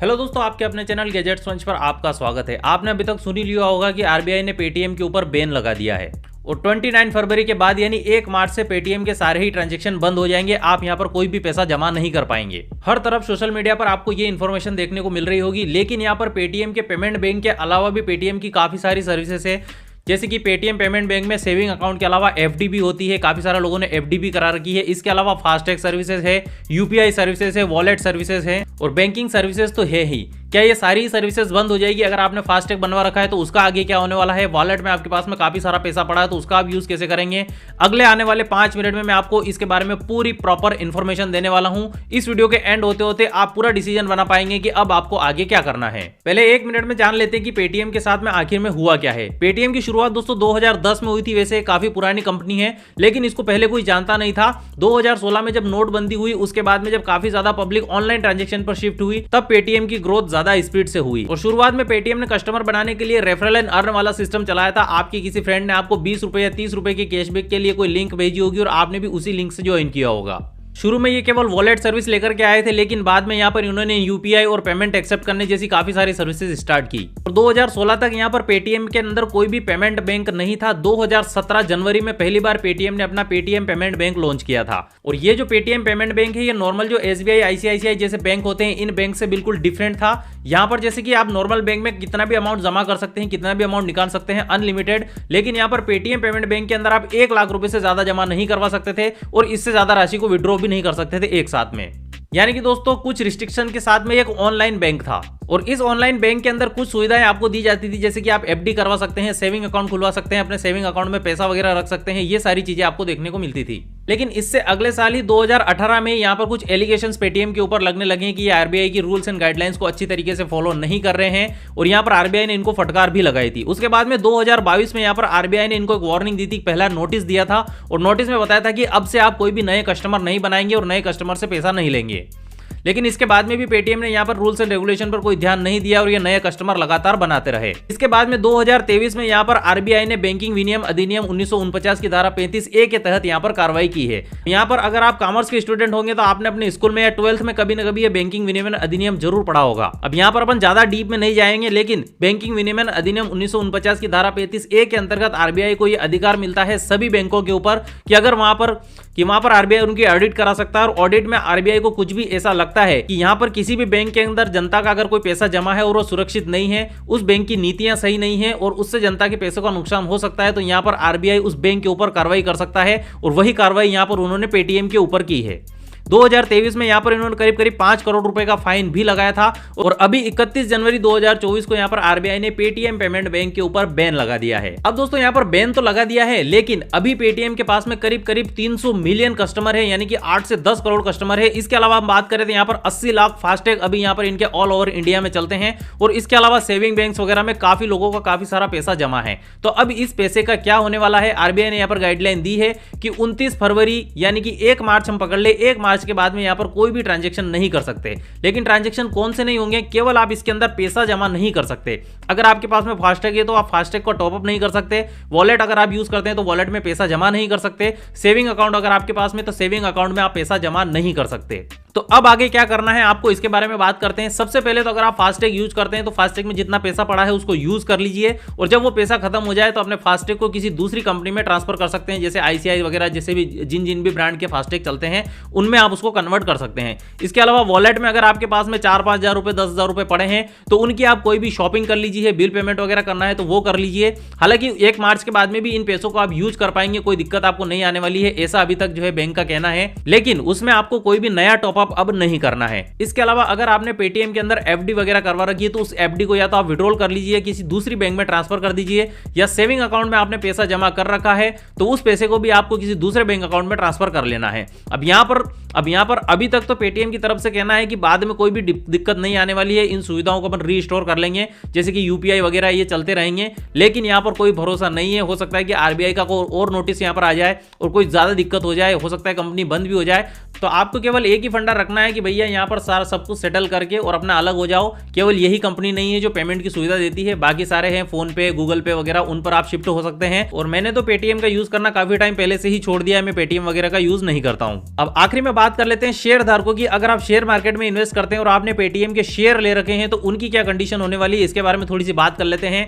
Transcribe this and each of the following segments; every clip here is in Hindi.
हेलो दोस्तों, आपके अपने चैनल गैजेट्स मंच पर आपका स्वागत है। आपने अभी तक सुन ही लिया होगा कि आरबीआई ने पेटीएम के ऊपर बैन लगा दिया है और 29 फरवरी के बाद यानी 1 मार्च से पेटीएम के सारे ही ट्रांजैक्शन बंद हो जाएंगे। आप यहां पर कोई भी पैसा जमा नहीं कर पाएंगे। हर तरफ सोशल मीडिया पर आपको ये इन्फॉर्मेशन देखने को मिल रही होगी, लेकिन यहां पर पेटीएम के पेमेंट बैंक के अलावा भी पेटीएम की काफी सारी सर्विसेज है। जैसे कि पेटीएम पेमेंट बैंक में सेविंग अकाउंट के अलावा एफडी भी होती है, काफी सारे लोगों ने एफडी भी करा रखी है। इसके अलावा फास्टैग सर्विसेज है, यूपीआई सर्विसेज है, वॉलेट सर्विसेज है और बैंकिंग सर्विसेज तो है ही। क्या ये सारी सर्विसेज बंद हो जाएगी? अगर आपने फास्टैग बनवा रखा है तो उसका आगे क्या होने वाला है? वॉलेट में आपके पास में काफी सारा पैसा पड़ा है तो उसका आप यूज कैसे करेंगे? अगले आने वाले 5 मिनट में मैं आपको इसके बारे में पूरी प्रॉपर इंफॉर्मेशन देने वाला हूं। इस वीडियो के एंड होते होते आप पूरा डिसीजन बना पाएंगे कि अब आपको आगे क्या करना है। पहले 1 मिनट में जान लेते हैं कि पेटीएम के साथ में आखिर में हुआ क्या है। पेटीएम की शुरुआत दोस्तों 2010 में हुई थी। वैसे काफी पुरानी कंपनी है, लेकिन इसको पहले कोई जानता नहीं था। 2016 में जब नोटबंदी हुई, उसके बाद में जब काफी ज्यादा पब्लिक ऑनलाइन ट्रांजैक्शन पर शिफ्ट हुई, तब पेटीएम की ग्रोथ ज्यादा स्पीड से हुई। और शुरुआत में पेटीएम ने कस्टमर बनाने के लिए रेफरल एंड अर्न वाला सिस्टम चलाया था। आपके किसी फ्रेंड ने आपको 20 रुपए या 30 रुपए के कैशबैक के लिए कोई लिंक भेजी होगी और आपने भी उसी लिंक से ज्वाइन किया होगा। शुरू में ये केवल वॉलेट सर्विस लेकर के आए थे, लेकिन बाद में यहाँ पर इन्होंने यूपीआई और पेमेंट एक्सेप्ट करने जैसी काफी सारी सर्विसेज स्टार्ट की। और 2016 तक यहाँ पर पेटीएम के अंदर कोई भी पेमेंट बैंक नहीं था। 2017 जनवरी में पहली बार पेटीएम ने अपना पेटीएम पेमेंट बैंक लॉन्च किया था। और ये जो पेटीएम पेमेंट बैंक है, ये नॉर्मल जो एसबीआई, आईसीआईसीआई जैसे बैंक होते हैं, इन बैंक से बिल्कुल डिफरेंट था। यहाँ पर जैसे कि आप नॉर्मल बैंक में कितना भी अमाउंट जमा कर सकते हैं, कितना भी अमाउंट निकाल सकते हैं, अनलिमिटेड। लेकिन यहाँ पर पेटीएम पेमेंट बैंक के अंदर आप 1 लाख रुपए से ज्यादा जमा नहीं करवा सकते थे और इससे ज्यादा राशि को विड्रॉ भी नहीं कर सकते थे एक साथ में। यानी कि दोस्तों कुछ रिस्ट्रिक्शन के साथ में एक ऑनलाइन बैंक था। और इस ऑनलाइन बैंक के अंदर कुछ सुविधाएं आपको दी जाती थी, जैसे कि आप एफडी करवा सकते हैं, सेविंग अकाउंट खुलवा सकते हैं, अपने सेविंग अकाउंट में पैसा वगैरह रख सकते हैं। ये सारी चीजें आपको देखने को मिलती थी। लेकिन इससे अगले साल ही 2018 में यहाँ पर कुछ एलिगेशंस पेटीएम के ऊपर लगने लगे कि ये आरबीआई की रूल्स एंड गाइडलाइंस को अच्छी तरीके से फॉलो नहीं कर रहे हैं और यहाँ पर आरबीआई ने इनको फटकार भी लगाई थी। उसके बाद में 2022 में यहाँ पर आरबीआई ने इनको एक वार्निंग दी थी, पहला नोटिस दिया था और नोटिस में बताया था कि अब से आप कोई भी नए कस्टमर नहीं बनाएंगे और नए कस्टमर से पैसा नहीं लेंगे। लेकिन इसके बाद में भी पेटीएम ने यहाँ पर रूल्स एंड रेगुलेशन पर कोई ध्यान नहीं दिया और ये नए कस्टमर लगातार बनाते रहे। इसके बाद में 2023 में यहाँ पर आरबीआई ने बैंकिंग विनियम अधिनियम 1949 की धारा 35A के तहत यहाँ पर कार्रवाई की है। यहाँ पर अगर आप कॉमर्स के स्टूडेंट होंगे तो आपने अपने स्कूल में या 12th में कभी न कभी ये बैंकिंग विनियमन अधिनियम जरूर पढ़ा होगा। अब यहाँ पर अपन ज्यादा डीप में नहीं जाएंगे, लेकिन बैंकिंग विनियमन अधिनियम 1949 की धारा 35A के अंतर्गत आरबीआई को यह अधिकार मिलता है सभी बैंकों के ऊपर कि अगर वहां पर आरबीआई उनकी ऑडिट करा सकता है और ऑडिट में आरबीआई को कुछ भी ऐसा लगता है कि यहाँ पर किसी भी बैंक के अंदर जनता का अगर कोई पैसा जमा है और वो सुरक्षित नहीं है, उस बैंक की नीतियां सही नहीं है और उससे जनता के पैसों का नुकसान हो सकता है, तो यहाँ पर आरबीआई उस बैंक के ऊपर कार्रवाई कर सकता है। और वही कार्रवाई यहाँ पर उन्होंने पेटीएम के ऊपर की है। 2023 में यहाँ पर इन्होंने करीब 5 करोड़ रुपए का फाइन भी लगाया था और अभी 31 जनवरी 2024 को यहाँ पर आरबीआई ने पेटीएम पेमेंट बैंक के ऊपर बैन लगा दिया है। अब दोस्तों यहाँ पर बैन तो लगा दिया है, लेकिन अभी पेटीएम के पास में करीब 300 मिलियन कस्टमर है, यानी कि 8 से 10 करोड़ कस्टमर है। इसके अलावा हम बात करें तो यहाँ पर 80 लाख फास्टैग अभी यहाँ पर इनके ऑल ओवर इंडिया में चलते हैं और इसके अलावा सेविंग बैंक्स वगैरह में काफी लोगों का काफी सारा पैसा जमा है। तो अब इस पैसे का क्या होने वाला है? आरबीआई ने यहाँ पर गाइडलाइन दी है कि 29 फरवरी यानी कि 1 मार्च हम पकड़ ले, 1 मार्च के बाद में यहाँ पर कोई भी ट्रांजैक्शन नहीं कर सकते। लेकिन ट्रांजैक्शन कौन से नहीं होंगे? केवल आप इसके अंदर पैसा जमा नहीं कर सकते। अगर आपके पास में फास्टैग है तो आप फास्टैग को टॉपअप नहीं कर सकते। वॉलेट अगर आप यूज करते हैं तो वॉलेट में पैसा जमा नहीं कर सकते। सेविंग अकाउंट अगर आपके पास में तो सेविंग अकाउंट में आप पैसा जमा नहीं कर सकते। तो अब आगे क्या करना है आपको, इसके बारे में बात करते हैं। सबसे पहले तो अगर आप फास्टैग यूज करते हैं तो फास्टैग में जितना पैसा पड़ा है उसको यूज कर लीजिए और जब वो पैसा खत्म हो जाए तो अपने फास्टैग को किसी दूसरी कंपनी में ट्रांसफर कर सकते हैं, जैसे आईसीआई वगैरह, जैसे भी जिन भी ब्रांड के फास्टैग चलते हैं उनमें आप उसको कन्वर्ट कर सकते हैं। इसके अलावा वॉलेट में अगर आपके पास में 4-5 हजार रुपए, 10 हजार रुपए पड़े हैं तो उनकी आप कोई भी शॉपिंग कर लीजिए, बिल पेमेंट वगैरह करना है तो वो कर लीजिए। हालांकि 1 मार्च के बाद में भी इन पैसों को आप यूज कर पाएंगे, कोई दिक्कत आपको नहीं आने वाली है, ऐसा अभी तक जो है बैंक का कहना है। लेकिन उसमें आपको कोई भी नया टॉपअप अब नहीं करना है। इसके अलावा अगर आपने पेटीएम के अंदर एफडी वगैरह करवा रखी है तो उस एफडी को या तो आप विड्रॉल कर लीजिए, किसी दूसरी बैंक में ट्रांसफर कर दीजिए, या सेविंग अकाउंट में आपने पैसा जमा कर रखा है तो उस पैसे को भी आपको किसी दूसरे बैंक अकाउंट में ट्रांसफर कर लेना है। अब यहाँ पर अभी तक तो पेटीएम की तरफ से कहना है कि बाद में कोई भी दिक्कत नहीं आने वाली है, इन सुविधाओं को अपन रीस्टोर कर लेंगे, जैसे कि यूपीआई वगैरह ये चलते रहेंगे। लेकिन यहाँ पर कोई भरोसा नहीं है, हो सकता है कि आरबीआई का कोई और नोटिस यहाँ पर आ जाए और कोई ज्यादा दिक्कत हो जाए, हो सकता है कंपनी बंद भी हो जाए, तो आपको केवल एक ही फंडा रखना है कि भैया यहाँ पर सारा सब कुछ सेटल करके और अपना अलग हो जाओ। केवल यही कंपनी नहीं है जो पेमेंट की सुविधा देती है, बाकी सारे हैं फोन पे, गूगल पे वगैरह, उन पर आप शिफ्ट हो सकते हैं। और मैंने तो पेटीएम का यूज करना काफी टाइम पहले से ही छोड़ दिया है, मैं पेटीएम वगैरह का यूज नहीं करता हूं। अब आखिरी में बात कर लेते हैं शेयर धारकों की। अगर आप शेयर मार्केट में इन्वेस्ट करते हैं और आपने पेटीएम के शेयर ले रखे हैं तो उनकी क्या कंडीशन होने वाली है, इसके बारे में थोड़ी सी बात कर लेते हैं।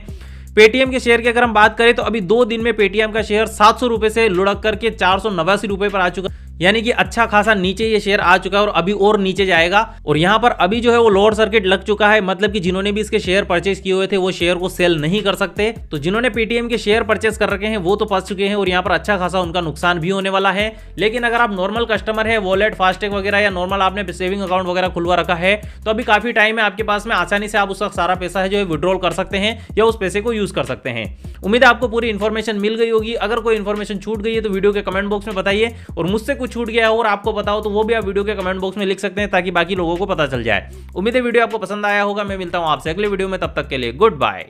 पेटीएम के शेयर की अगर हम बात करें तो अभी 2 दिन में पेटीएम का शेयर 700 रुपए से लुढ़क करके 489 रुपए पर आ चुका, यानी कि अच्छा खासा नीचे ये शेयर आ चुका है और अभी और नीचे जाएगा। और यहां पर अभी जो है वो लोअर सर्किट लग चुका है, मतलब कि जिन्होंने भी इसके शेयर परचेज किए हुए थे वो शेयर को सेल नहीं कर सकते। तो जिन्होंने पेटीएम के शेयर परचेज कर रखे हैं वो तो फंस चुके हैं और यहाँ पर अच्छा खासा उनका नुकसान भी होने वाला है। लेकिन अगर आप नॉर्मल कस्टमर है, वॉलेट, फास्टैग वगैरह या नॉर्मल आपने सेविंग अकाउंट वगैरह खुलवा रखा है, तो अभी काफी टाइम है आपके पास में, आसानी से आप उसका सारा पैसा है जो है विड्रॉल कर सकते हैं या उस पैसे को यूज कर सकते हैं। उम्मीद है आपको पूरी इन्फॉर्मेशन मिल गई होगी। अगर कोई इन्फॉर्मेशन छूट गई है तो वीडियो के कमेंट बॉक्स में बताइए, और मुझसे कुछ छूट गया और आपको बताओ तो वो भी आप वीडियो के कमेंट बॉक्स में लिख सकते हैं ताकि बाकी लोगों को पता चल जाए। उम्मीद है वीडियो आपको पसंद आया होगा। मैं मिलता हूं आपसे अगले वीडियो में, तब तक के लिए गुड बाय।